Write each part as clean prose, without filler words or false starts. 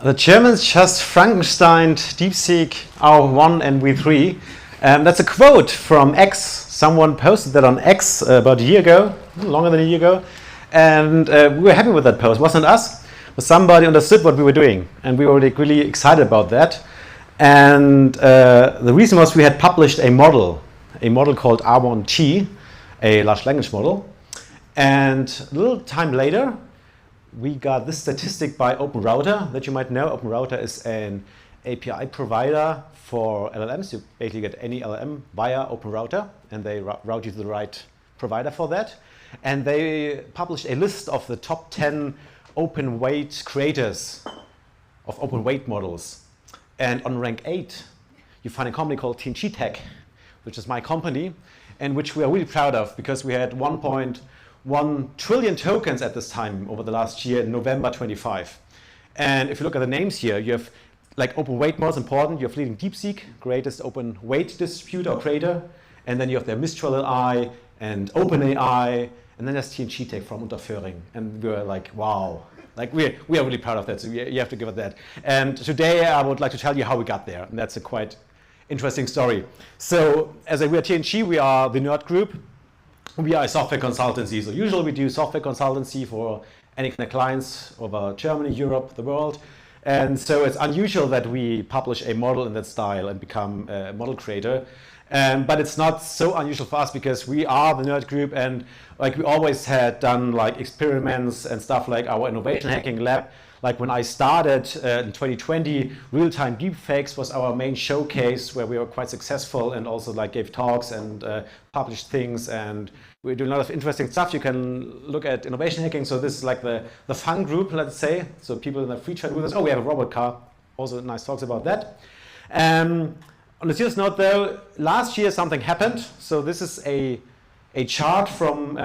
The Germans just Frankensteined DeepSeek R1 and V3. That's a quote from X. Someone posted that on X about a year ago, longer than a year ago. And we were happy with that post. It wasn't us, but somebody understood what we were doing. And we were really excited about that. And the reason was we had published a model called R1T, a large language model. And a little time later, we got this statistic by OpenRouter that you might know. OpenRouter is an API provider for LLMs. You basically get any LLM via OpenRouter, and they route you to the right provider for that. And they published a list of the top 10 open weight creators of open weight models. And on rank 8, you find a company called TNG Tech, which is my company, and which we are really proud of because we had 1.1 trillion tokens at this time over the last year in November 25. And if you look at the names here, you have like open weight models important. You have leading DeepSeek, greatest open weight distributor or creator. And then you have their Mistral AI and OpenAI. And then there's TNG Tech from Unterföhring. And we're like, wow. Like we are really proud of that, so you have to give it that. And today I would like to tell you how we got there, and that's a quite interesting story. So as we are TNG, we are the nerd group. We are a software consultancy, so usually we do software consultancy for any kind of clients over Germany, Europe, the world. And so it's unusual that we publish a model in that style and become a model creator. But it's not so unusual for us because we are the nerd group, and like we always had done like experiments and stuff like our innovation hacking lab. Like when I started in 2020, real-time deepfakes was our main showcase where we were quite successful and also like gave talks and published things, and we do a lot of interesting stuff. You can look at innovation hacking. So this is like the fun group, let's say. So people in the free chat with us. Oh, we have a robot car. Also nice talks about that. On a serious note though, last year something happened. So this is a chart from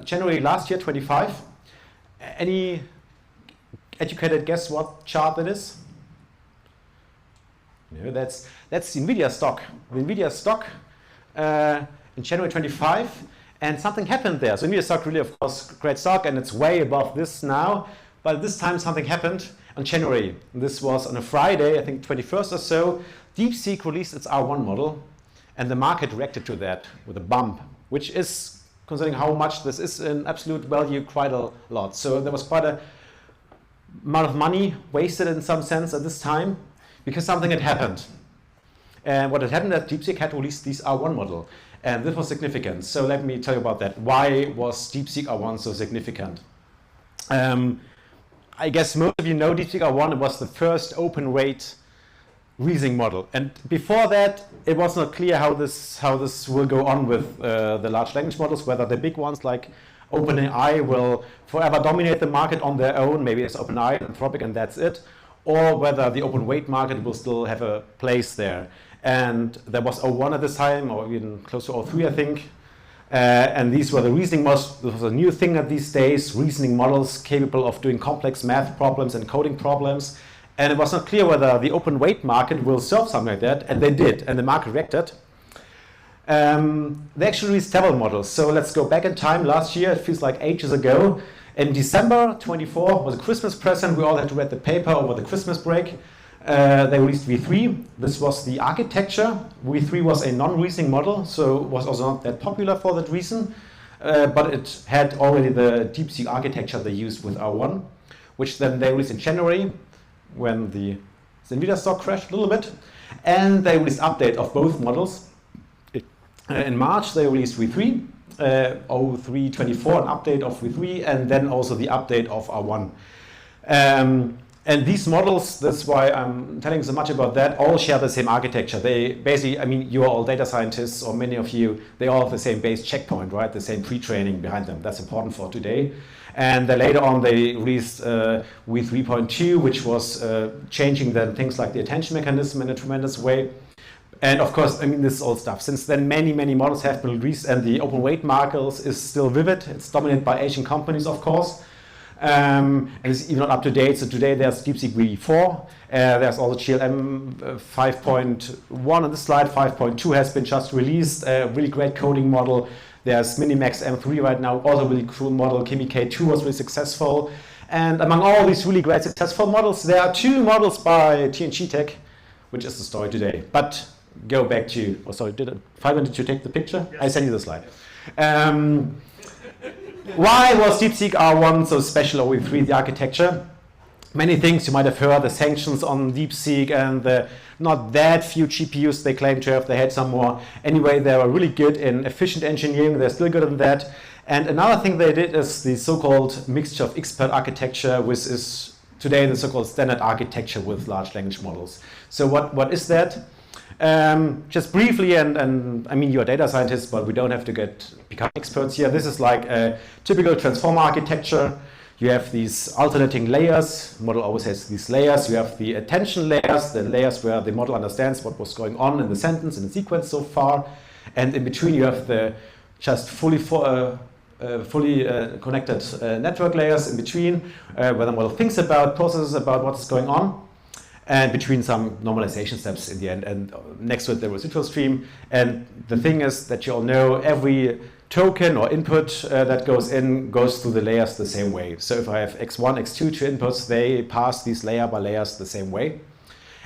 January last year, 25. Any educated guess what chart that is? No, that's the NVIDIA stock. The NVIDIA stock in January 25, and something happened there. So NVIDIA stock really, of course, great stock, and it's way above this now. But this time something happened on January. This was on a Friday, I think 21st or so. DeepSeek released its R1 model, and the market reacted to that with a bump, which is, considering how much this is in absolute value, quite a lot. So there was quite a amount of money wasted in some sense at this time because something had happened. And what had happened is DeepSeek had released this R1 model, and this was significant. So let me tell you about that. Why was DeepSeek R1 so significant? I guess most of you know DeepSeek R1. It was the first open weight reasoning model, and before that it was not clear how this will go on with the large language models, whether the big ones like OpenAI will forever dominate the market on their own, maybe it's OpenAI, Anthropic, and that's it, or whether the open weight market will still have a place there. And there was O1 at this time, or even close to O3, I think. And these were the reasoning models. This was a new thing at these days, reasoning models capable of doing complex math problems and coding problems. And it was not clear whether the open weight market will serve something like that, and they did, and the market reacted. They actually released several models. So let's go back in time. Last year, it feels like ages ago. In December 24 was a Christmas present. We all had to read the paper over the Christmas break. They released V3. This was the architecture. V3 was a non-reasoning model, so was also not that popular for that reason. But it had already the DeepSeek architecture they used with R1, which then they released in January when the NVIDIA stock crashed a little bit. And they released update of both models. In March, they released V3, 0324, an update of V3, and then also the update of R1. And these models, that's why I'm telling so much about that, all share the same architecture. They basically, I mean, you are all data scientists, or many of you, they all have the same base checkpoint, right? The same pre-training behind them. That's important for today. And then later on, they released V3.2, which was changing then things like the attention mechanism in a tremendous way. And of course, I mean, this is old stuff. Since then, many models have been released, and the open weight market is still vivid. It's dominated by Asian companies, of course. And it's even not up to date. So today there's DeepSeek V4. There's also GLM 5.1 on this slide. 5.2 has been just released. A really great coding model. There's Minimax M3 right now, also a really cool model. Kimi K2 was really successful. And among all these really great successful models, there are 2 models by TNG Tech, which is the story today. But go back to, oh sorry, Fabian, did you take the picture? Yes. I sent you the slide. Why was DeepSeek R1 so special, or V3, the architecture? Many things you might have heard, the sanctions on DeepSeek and the not that few GPUs they claim to have, they had some more. Anyway, they were really good in efficient engineering, they're still good in that. And another thing they did is the so-called mixture of expert architecture, which is today the so-called standard architecture with large language models. So what is that? Just briefly, and I mean, you're data scientists, but we don't have to become experts here. This is like a typical transformer architecture. You have these alternating layers. The model always has these layers. You have the attention layers, the layers where the model understands what was going on in the sentence, in the sequence so far. And in between, you have the just fully connected network layers in between, where the model thinks about, processes about what is going on. And between some normalization steps in the end, and next to it the residual stream. And the thing is that you all know every token or input that goes in goes through the layers the same way. So if I have x1, x2, 2 inputs, they pass these layer by layers the same way.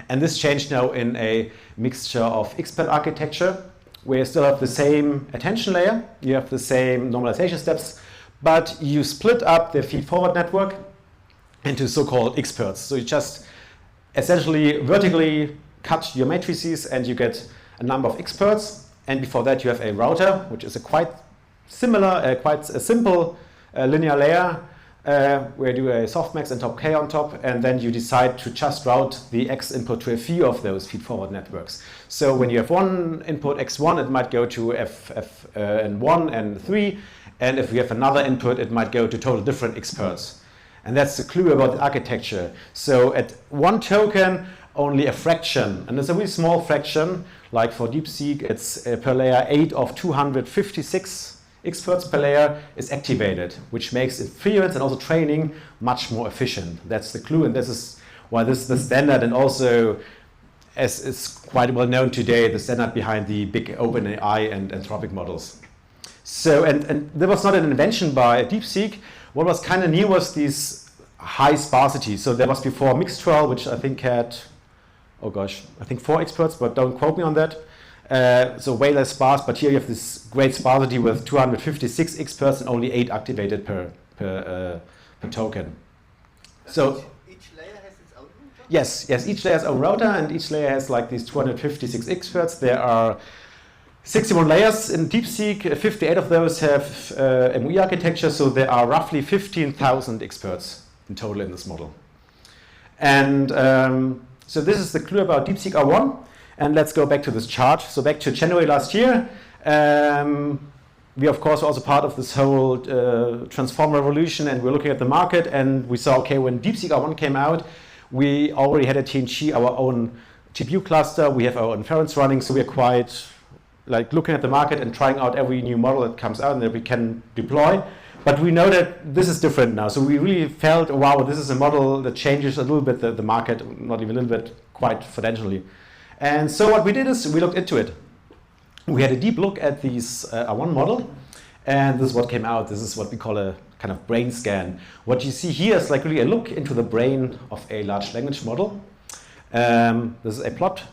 And this changed now in a mixture of expert architecture, where you still have the same attention layer, you have the same normalization steps, but you split up the feed-forward network into so-called experts. So you just essentially vertically cut your matrices and you get a number of experts. And before that you have a router, which is a quite similar, quite a simple linear layer where you do a softmax and top k on top, and then you decide to just route the x input to a few of those feed-forward networks. So when you have one input x1, it might go to F1 and 3, and if you have another input, it might go to totally different experts. And that's the clue about the architecture. So at one token, only a fraction, and it's a really small fraction, like for DeepSeek, it's per layer 8 of 256 experts per layer is activated, which makes inference and also training much more efficient. That's the clue, and this is why this is the standard, and also, as is quite well known today, the standard behind the big OpenAI and Anthropic models. So, and there was not an invention by DeepSeek. What was kind of new was this high sparsity. So there was before Mixture, which I think had, oh gosh, I think 4 experts, but don't quote me on that. So way less sparse, but here you have this great sparsity with 256 experts and only 8 activated per token. So each layer has its own router? Yes, each layer has its own router, and each layer has like these 256 experts. There are 61 layers in DeepSeek, 58 of those have MUI architecture, so there are roughly 15,000 experts in total in this model. And so this is the clue about DeepSeek R1. And let's go back to this chart. So back to January last year. We, of course, were also part of this whole transformer revolution, and we're looking at the market, and we saw, okay, when DeepSeek R1 came out, we already had at TNG our own GPU cluster, we have our own inference running, so we're quite like looking at the market and trying out every new model that comes out and that we can deploy. But we know that this is different now. So we really felt, wow, this is a model that changes a little bit the market, not even a little bit, quite potentially. And so what we did is we looked into it. We had a deep look at these R1 model, and this is what came out. This is what we call a kind of brain scan. What you see here is like really a look into the brain of a large language model. This is a plot,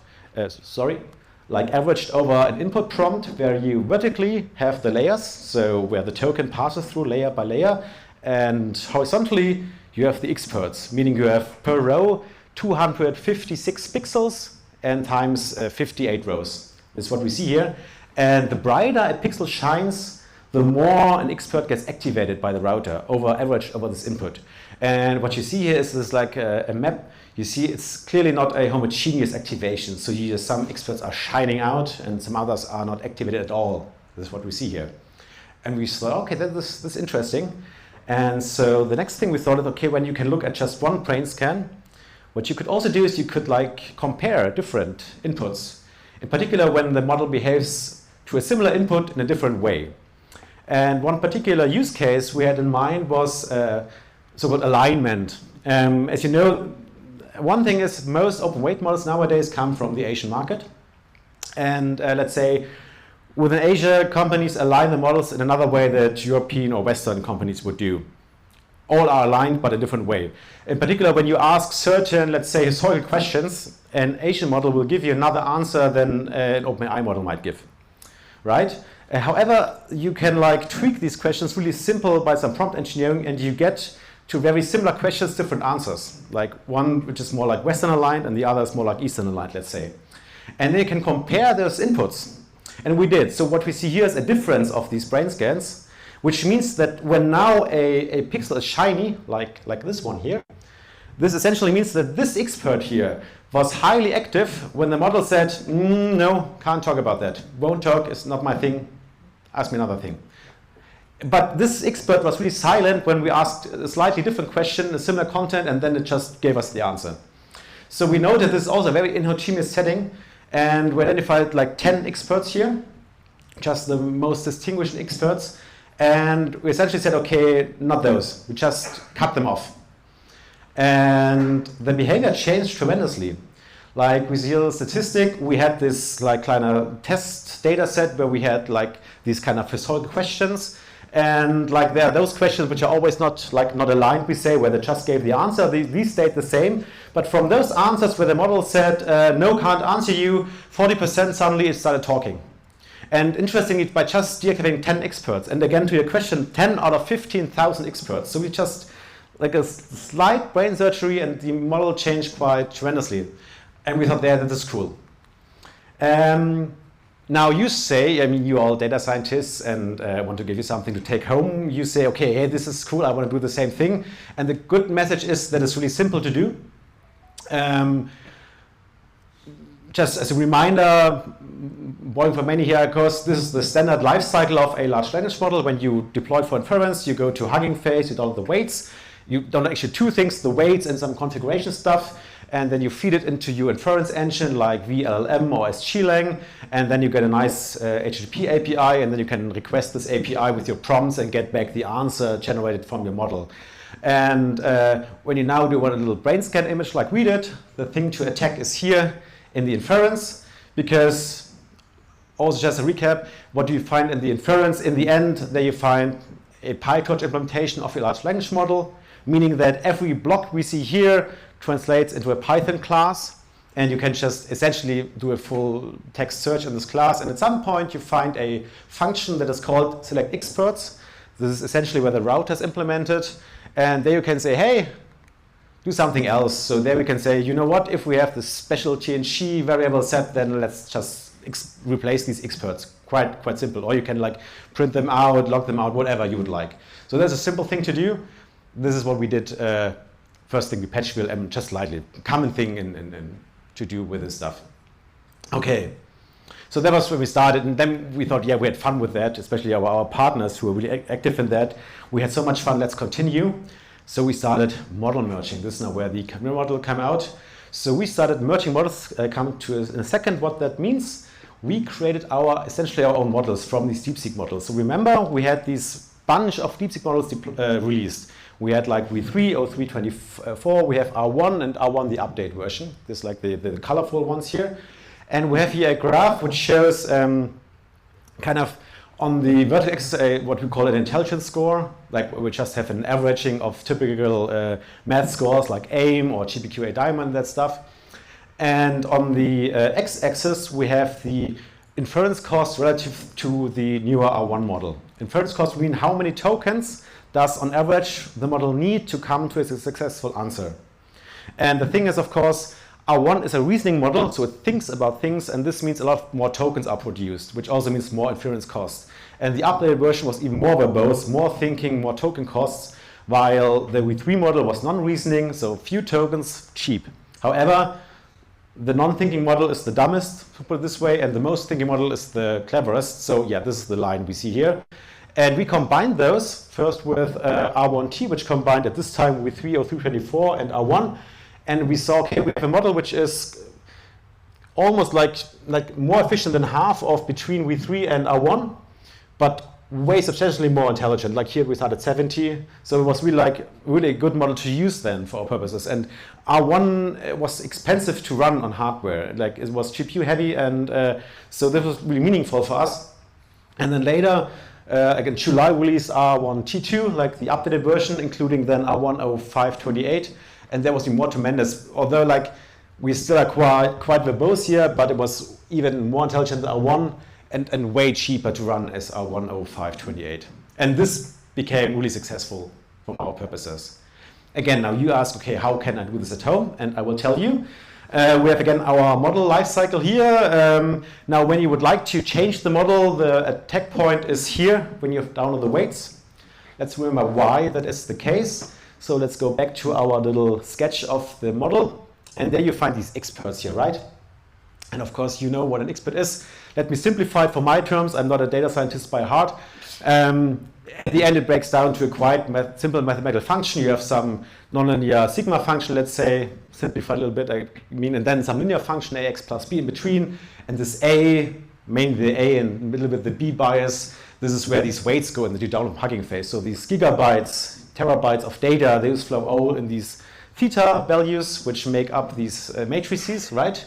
like averaged over an input prompt where you vertically have the layers, so where the token passes through layer by layer, and horizontally you have the experts, meaning you have per row 256 pixels and times 58 rows. This is what we see here. And the brighter a pixel shines, the more an expert gets activated by the router, averaged over this input. And what you see here is this like a map. You see it's clearly not a homogeneous activation. So some experts are shining out and some others are not activated at all. This is what we see here. And we thought, okay, this is interesting. And so the next thing we thought is, okay, when you can look at just one brain scan, what you could also do is you could like compare different inputs. In particular, when the model behaves to a similar input in a different way. And one particular use case we had in mind was so-called alignment. As you know, one thing is most open weight models nowadays come from the Asian market. And let's say within Asia, companies align the models in another way that European or Western companies would do. all are aligned but a different way. In particular, when you ask certain, let's say, historical questions, an Asian model will give you another answer than an OpenAI model might give, right? However, you can like tweak these questions really simple by some prompt engineering, and you get to very similar questions, different answers. Like one which is more like Western aligned and the other is more like Eastern aligned, let's say. And then you can compare those inputs. And we did. So what we see here is a difference of these brain scans, which means that when now a pixel is shiny, like this one here, this essentially means that this expert here was highly active when the model said, no, can't talk about that. Won't talk, it's not my thing, ask me another thing. But this expert was really silent when we asked a slightly different question, a similar content, and then it just gave us the answer. So we know that this is also a very inhomogeneous setting, and we identified like 10 experts here, just the most distinguished experts, and we essentially said, okay, not those, we just cut them off. And the behavior changed tremendously. Like with the statistic, we had this like kind of test data set where we had like these kind of historical questions. And like there are those questions which are always not aligned, we say, where they just gave the answer. These stayed the same. But from those answers where the model said, no, can't answer you, 40% suddenly it started talking. And interestingly, by just deactivating 10 experts, and again to your question, 10 out of 15,000 experts. So we just, like a slight brain surgery, and the model changed quite tremendously. And we thought, yeah, that is cool. Now you say, I mean, you all data scientists, and I want to give you something to take home. You say, okay, hey, this is cool, I want to do the same thing. And the good message is that it's really simple to do. Just as a reminder, borrowing from many here, of course, this is the standard life cycle of a large language model. When you deploy it for inference, you go to Hugging Face, you download the weights. You don't actually two things, the weights and some configuration stuff. And then you feed it into your inference engine like VLLM or SGLang, and then you get a nice HTTP API, and then you can request this API with your prompts and get back the answer generated from your model. And when you now do a little brain scan image like we did, the thing to attack is here in the inference, because also just a recap, what do you find in the inference? In the end, there you find a PyTorch implementation of a large language model, meaning that every block we see here translates into a Python class, and you can just essentially do a full text search in this class, and at some point you find a function that is called select experts. This is essentially where the router is implemented, and there you can say, hey, do something else. So there we can say, you know what, if we have this special TNG variable set, then let's just replace these experts. Quite simple. Or you can like print them out, log them out, whatever you would like. So there's a simple thing to do. This is what we did. First thing, we patched VLM just slightly. Common thing to do with this stuff. Okay, so that was where we started, and then we thought, yeah, we had fun with that, especially our partners who were really active in that. We had so much fun, let's continue. So we started model merging. This is now where the Chimera model came out. So we started merging models, come to in a second what that means. We created essentially our own models from these DeepSeek models. So remember, we had these bunch of DeepSeek models released. We had like V3, O324, we have R1 and R1 the update version. This is like the colorful ones here. And we have here a graph which shows kind of on the vertical axis what we call an intelligence score. Like we just have an averaging of typical math scores like AIM or GPQA Diamond, that stuff. And on the x-axis we have the inference cost relative to the newer R1 model. Inference cost mean how many tokens does on average the model need to come to a successful answer. And the thing is, of course, R1 is a reasoning model, so it thinks about things, and this means a lot more tokens are produced, which also means more inference costs. And the updated version was even more verbose, more thinking, more token costs, while the V3 model was non-reasoning, so few tokens, cheap. However, the non-thinking model is the dumbest, to put it this way, and the most thinking model is the cleverest. So yeah, this is the line we see here. And we combined those first with R1T, which combined at this time with V3, O324 and R1. And we saw, okay, we have a model which is almost like more efficient than half of between V3 and R1, but way substantially more intelligent. Like here we started 70, so it was really a good model to use then for our purposes. And R1 was expensive to run on hardware. Like it was GPU heavy, and so this was really meaningful for us. And then later, Again, July release R1T2, like the updated version, including then R10528, and that was even more tremendous. Although like we still are quite verbose here, but it was even more intelligent than R1 and way cheaper to run as R10528. And this became really successful from our purposes. Again, now you ask, okay, how can I do this at home? And I will tell you. We have again our model lifecycle here. Now when you would like to change the model, the attack point is here when you download the weights. Let's remember why that is the case. So let's go back to our little sketch of the model. And there you find these experts here, right? And of course you know what an expert is. Let me simplify it for my terms. I'm not a data scientist by heart. At the end it breaks down to a quite simple mathematical function. You have some nonlinear sigma function, let's say, simplify a little bit, I mean, and then some linear function ax plus b in between. And this a, mainly the a and a little bit the b bias, this is where these weights go in the download Hugging phase. So these gigabytes, terabytes of data, those flow all in these theta values, which make up these matrices, right?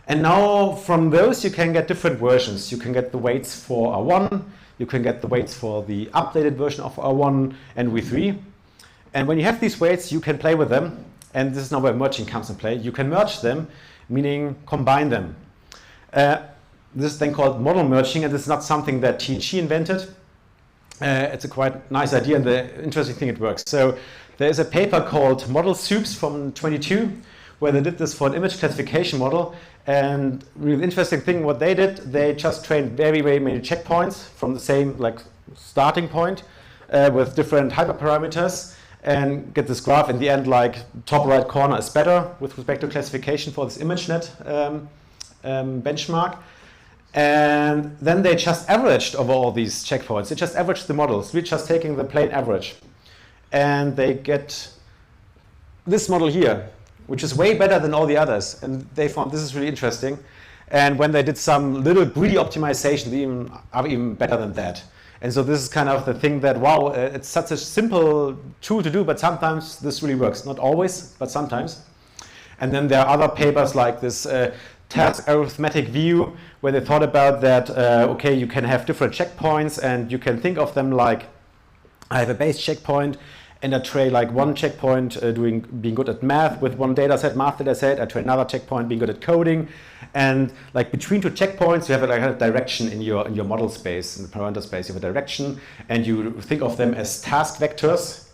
And now from those you can get different versions. You can get the weights for R1, you can get the weights for the updated version of R1 and V3. And when you have these weights, you can play with them. And this is now where merging comes in play. You can merge them, meaning combine them. This is then called model merging, and this is not something that TNG invented. It's a quite nice idea, and the interesting thing, it works. So there is a paper called Model Soups from 22, where they did this for an image classification model. And really interesting thing, what they did, they just trained very, very many checkpoints from the same like starting point with different hyperparameters, and get this graph in the end, like top right corner is better with respect to classification for this ImageNet benchmark. And then they just averaged over all these checkpoints. They just averaged the models. We're just taking the plain average. And they get this model here, which is way better than all the others. And they found this is really interesting. And when they did some little greedy optimization, they are even better than that. And so this is kind of the thing that, wow, it's such a simple tool to do, but sometimes this really works. Not always, but sometimes. And then there are other papers like this task arithmetic view, where they thought about that, okay, you can have different checkpoints, and you can think of them like, I have a base checkpoint, and I trade like one checkpoint being good at math with one math data set. I trade another checkpoint being good at coding. And like between two checkpoints, you have like a direction in your model space, in the parameter space. You have a direction, and you think of them as task vectors.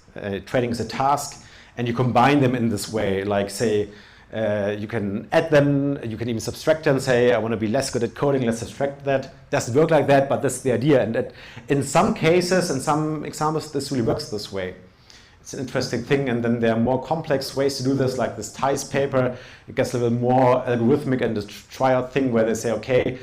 Trading is a task, and you combine them in this way. Like say, you can add them, you can even subtract them, say, I want to be less good at coding, let's subtract that. Doesn't work like that, but that's the idea. And in some cases, in some examples, this really works this way. It's an interesting thing, and then there are more complex ways to do this, like this Theis paper. It gets a little more algorithmic and a triad thing where they say, okay,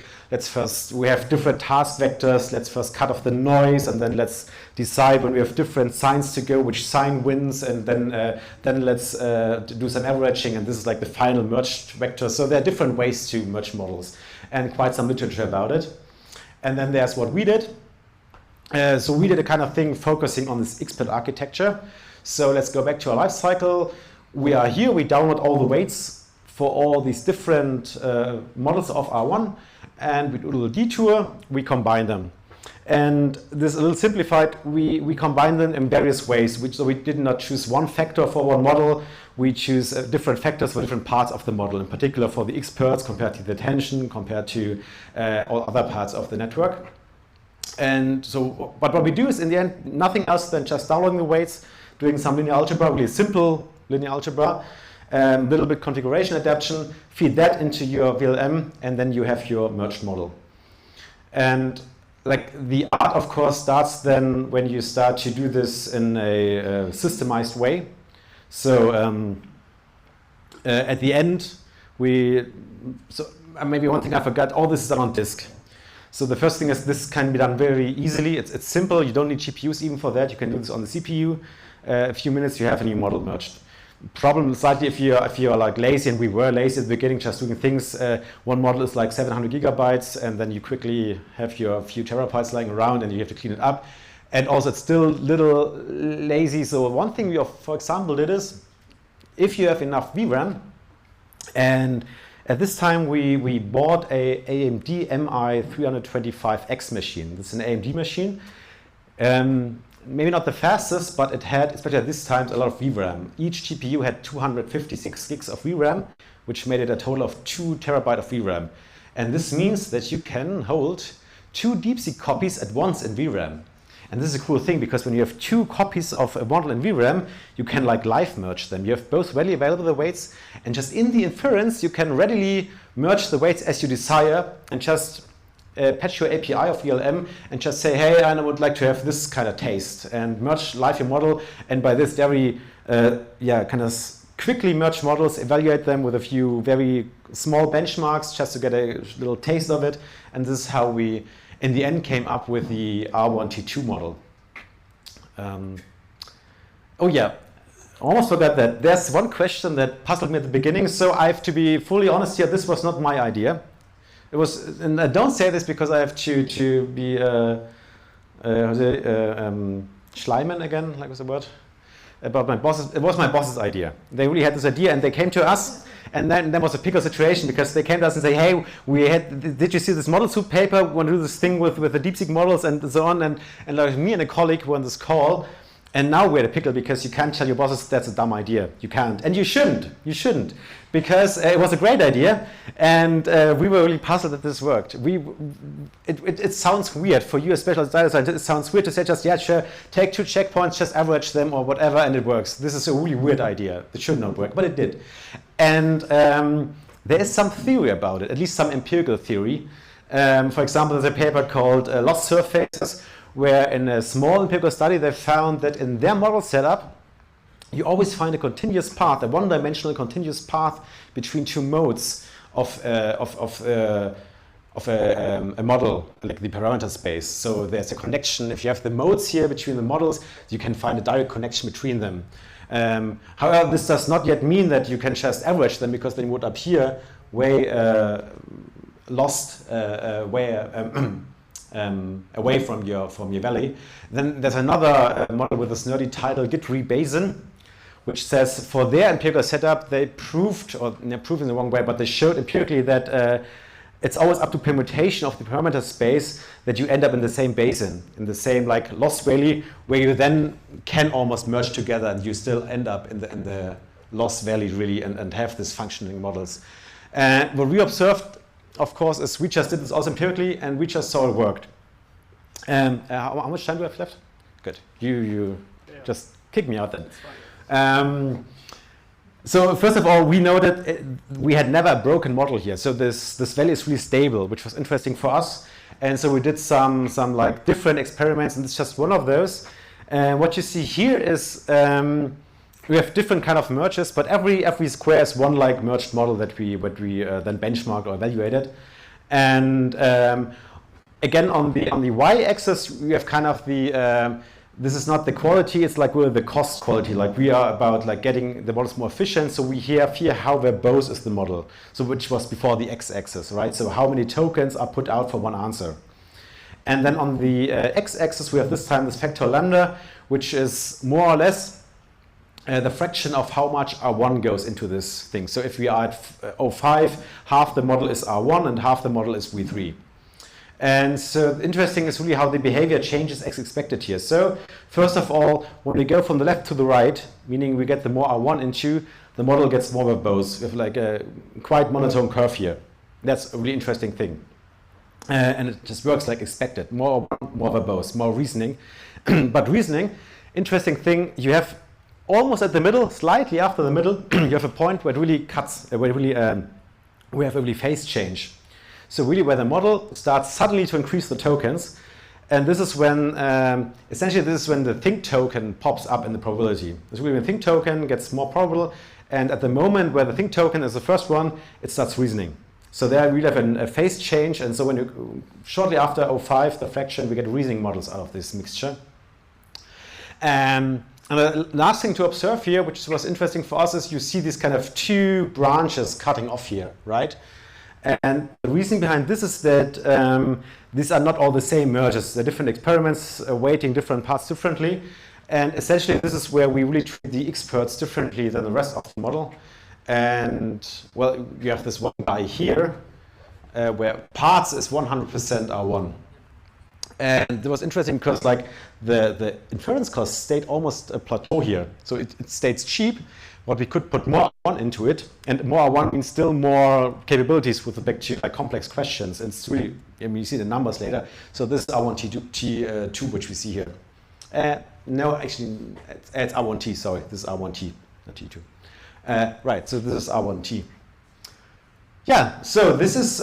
we have different task vectors, let's first cut off the noise, and then let's decide when we have different signs to go, which sign wins, and then let's do some averaging, and this is like the final merged vector. So there are different ways to merge models, and quite some literature about it. And then there's what we did. So we did a kind of thing focusing on this expert architecture. So let's go back to our life cycle. We are here, we download all the weights for all these different models of R1, and we do a little detour, we combine them. And this is a little simplified, we combine them in various ways. So we did not choose one factor for one model, we choose different factors for different parts of the model, in particular for the experts compared to the attention, compared to all other parts of the network. And so, but what we do is in the end, nothing else than just downloading the weights, doing some linear algebra, really simple linear algebra, little bit configuration adaptation, feed that into your VLM, and then you have your merged model. And like the art, of course, starts then when you start to do this in a systemized way. So at the end, maybe one thing I forgot, all this is done on disk. So the first thing is this can be done very easily. It's simple. You don't need GPUs even for that. You can do this on the CPU. A few minutes, you have a new model merged. Problem slightly if you're like lazy, and we were lazy at the beginning, just doing things. One model is like 700 gigabytes, and then you quickly have your few terabytes lying around, and you have to clean it up. And also, it's still a little lazy. So one thing we, for example, did is if you have enough VRAM, and at this time, we bought a AMD MI325X machine. This is an AMD machine. Maybe not the fastest, but it had, especially at this time, a lot of VRAM. Each GPU had 256 gigs of VRAM, which made it a total of 2 terabyte of VRAM. And this means that you can hold 2 DeepSeek copies at once in VRAM. And this is a cool thing, because when you have 2 copies of a model in VRAM, you can like live merge them. You have both readily available the weights, and just in the inference, you can readily merge the weights as you desire, and just patch your API of VLM and just say, hey, I would like to have this kind of taste, and merge live your model. And by this, very kind of quickly merge models, evaluate them with a few very small benchmarks just to get a little taste of it. And this is how we, in the end, came up with the R1T2 model. Oh yeah, I almost forgot that. There's one question that puzzled me at the beginning. So I have to be fully honest here. This was not my idea. It was, and I don't say this because I have to be Schleimen again, like was the word, about my bosses. It was my boss's idea. They really had this idea, and they came to us, and then there was a pickle situation, because they came to us and say, hey, did you see this model soup paper? We want to do this thing with the DeepSeek models and so on, and like me and a colleague were on this call. And now we're at a pickle, because you can't tell your bosses that's a dumb idea. You can't. And you shouldn't. You shouldn't. Because it was a great idea. And we were really puzzled that this worked. It sounds weird for you, as special data scientist. It sounds weird to say just, yeah, sure, take 2 checkpoints, just average them or whatever, and it works. This is a really weird idea. It should not work, but it did. And there is some theory about it, at least some empirical theory. For example, there's a paper called Lost Surfaces, where in a small empirical study they found that in their model setup, you always find a continuous path, a one-dimensional continuous path between 2 modes of a model, like the parameter space. So there's a connection. If you have the modes here between the models, you can find a direct connection between them. However, this does not yet mean that you can just average them, because then you would appear way lost, away from your valley. Then there's another model with this nerdy title, Git Basin, which says for their empirical setup, they proved, or they're proving the wrong way, but they showed empirically that it's always up to permutation of the parameter space that you end up in the same basin, in the same like lost valley, where you then can almost merge together, and you still end up in the lost valley really, and have these functioning models. What we observed, of course, is we just did this also empirically, and we just saw it worked. How much time do I have left? Good. You just kick me out then. So first of all, we know that we had never a broken model here. So this value is really stable, which was interesting for us. And so we did some like different experiments, and it's just one of those. What you see here is we have different kind of merges, but every square is one like merged model that we then benchmarked or evaluated. And again, on the y-axis, we have kind of the this is not the quality; it's like the cost quality. Like we are about like getting the models more efficient. So we have here how verbose is the model. So which was before the x-axis, right? So how many tokens are put out for one answer. And then on the x-axis, we have this time this factor lambda, which is more or less the fraction of how much R1 goes into this thing. So if we are at 0.5, half the model is R1 and half the model is V3. And so interesting is really how the behavior changes as expected here. So first of all, when we go from the left to the right, meaning we get the more R1 into, the model gets more verbose. We have like a quite monotone curve here. That's a really interesting thing. And it just works like expected. More verbose, more reasoning. But reasoning, interesting thing, you have almost at the middle, slightly after the middle, you have a point where it really cuts, where really, we have a really phase change. So really where the model starts suddenly to increase the tokens. And this is when, essentially this is when the think token pops up in the probability. It's really when the think token gets more probable. And at the moment where the think token is the first one, it starts reasoning. So there we have a phase change. And so when you, shortly after 0.5, the fraction, we get reasoning models out of this mixture. And the last thing to observe here, which was interesting for us, is you see these kind of 2 branches cutting off here, right? And the reason behind this is that these are not all the same merges. They're different experiments, weighting different parts differently. And essentially, this is where we really treat the experts differently than the rest of the model. And, well, you have this one guy here, where parts is 100% R1. And it was interesting because like the inference cost stayed almost a plateau here. So it stays cheap, but we could put more R1 into it, and more R1 means still more capabilities with respect to like complex questions. And it's really, I mean, you see the numbers later. So this is R1T2, which we see here. No, actually, it's R1T, sorry. This is R1T, not T2. Right, so this is R1T. Yeah, so this is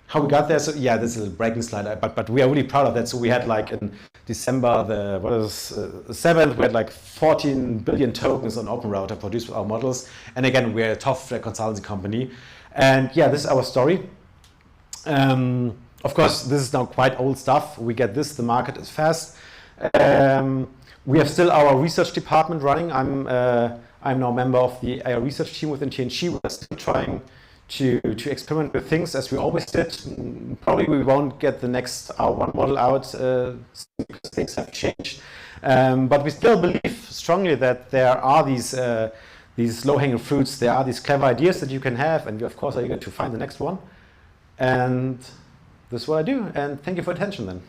how we got there. So yeah, this is a breaking slide, but we are really proud of that. So we had like in December the 7th, we had like 14 billion tokens on OpenRouter produced with our models. And again, we're a software consultancy company. And yeah, this is our story. Of course, this is now quite old stuff. We get this, the market is fast. We have still our research department running. I'm now a member of the AI research team within TNG. We're still trying to experiment with things as we always did. Probably we won't get the next R1 model out because things have changed. But we still believe strongly that there are these low-hanging fruits. There are these clever ideas that you can have, and you of course are eager to find the next one. And this is what I do. And thank you for attention then.